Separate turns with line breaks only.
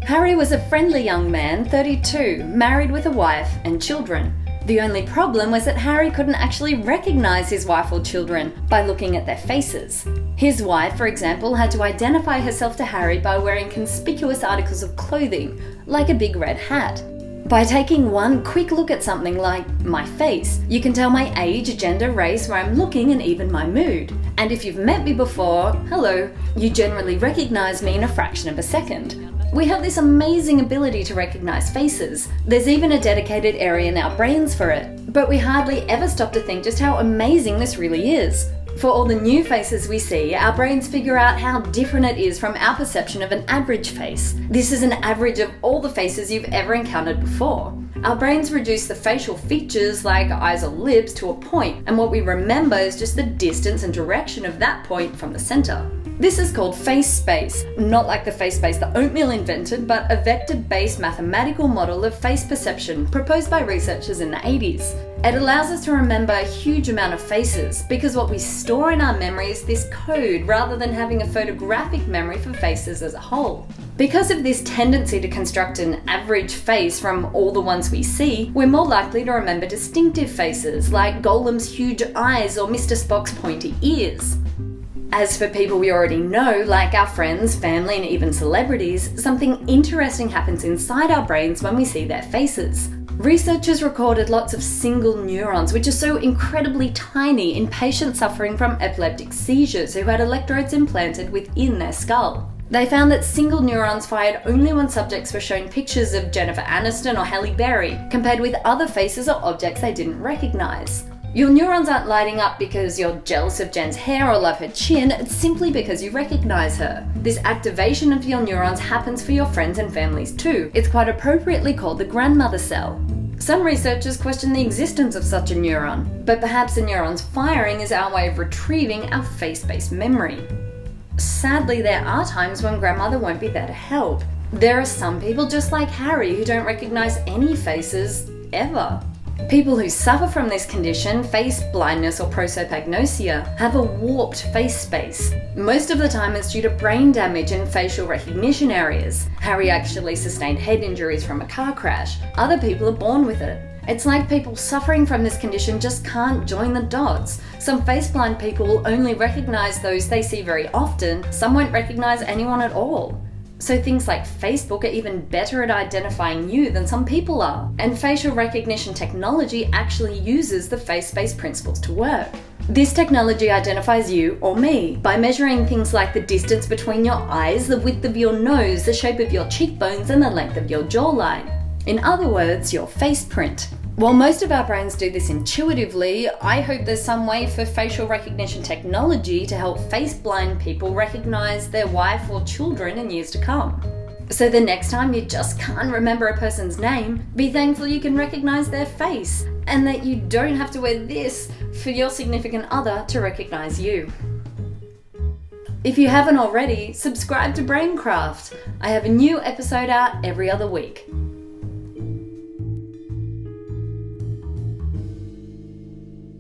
Harry was a friendly young man, 32, married with a wife and children. The only problem was that Harry couldn't actually recognise his wife or children by looking at their faces. His wife, for example, had to identify herself to Harry by wearing conspicuous articles of clothing, like a big red hat. By taking one quick look at something like my face, you can tell my age, gender, race, where I'm looking, and even my mood. And if you've met me before, hello, you generally recognise me in a fraction of a second. We have this amazing ability to recognise faces. There's even a dedicated area in our brains for it. But we hardly ever stop to think just how amazing this really is. For all the new faces we see, our brains figure out how different it is from our perception of an average face. This is an average of all the faces you've ever encountered before. Our brains reduce the facial features like eyes or lips to a point, and what we remember is just the distance and direction of that point from the center. This is called face space, not like the face space that oatmeal invented, but a vector-based mathematical model of face perception proposed by researchers in the 80s. It allows us to remember a huge amount of faces because what we store in our memory is this code rather than having a photographic memory for faces as a whole. Because of this tendency to construct an average face from all the ones we see, we're more likely to remember distinctive faces like Gollum's huge eyes or Mr. Spock's pointy ears. As for people we already know, like our friends, family, and even celebrities, something interesting happens inside our brains when we see their faces. Researchers recorded lots of single neurons, which are so incredibly tiny, in patients suffering from epileptic seizures who had electrodes implanted within their skull. They found that single neurons fired only when subjects were shown pictures of Jennifer Aniston or Halle Berry, compared with other faces or objects they didn't recognise. Your neurons aren't lighting up because you're jealous of Jen's hair or love her chin, it's simply because you recognise her. This activation of your neurons happens for your friends and families too. It's quite appropriately called the grandmother cell. Some researchers question the existence of such a neuron, but perhaps the neuron's firing is our way of retrieving our face-based memory. Sadly, there are times when grandmother won't be there to help. There are some people just like Harry who don't recognise any faces ever. People who suffer from this condition, face blindness or prosopagnosia, have a warped face space. Most of the time it's due to brain damage in facial recognition areas. Harry actually sustained head injuries from a car crash. Other people are born with it. It's like people suffering from this condition just can't join the dots. Some face-blind people will only recognise those they see very often. Some won't recognise anyone at all. So things like Facebook are even better at identifying you than some people are. And facial recognition technology actually uses the face-based principles to work. This technology identifies you or me by measuring things like the distance between your eyes, the width of your nose, the shape of your cheekbones, and the length of your jawline. In other words, your face print. While most of our brains do this intuitively, I hope there's some way for facial recognition technology to help face-blind people recognize their wife or children in years to come. So the next time you just can't remember a person's name, be thankful you can recognize their face, and that you don't have to wear this for your significant other to recognize you. If you haven't already, subscribe to Braincraft. I have a new episode out every other week.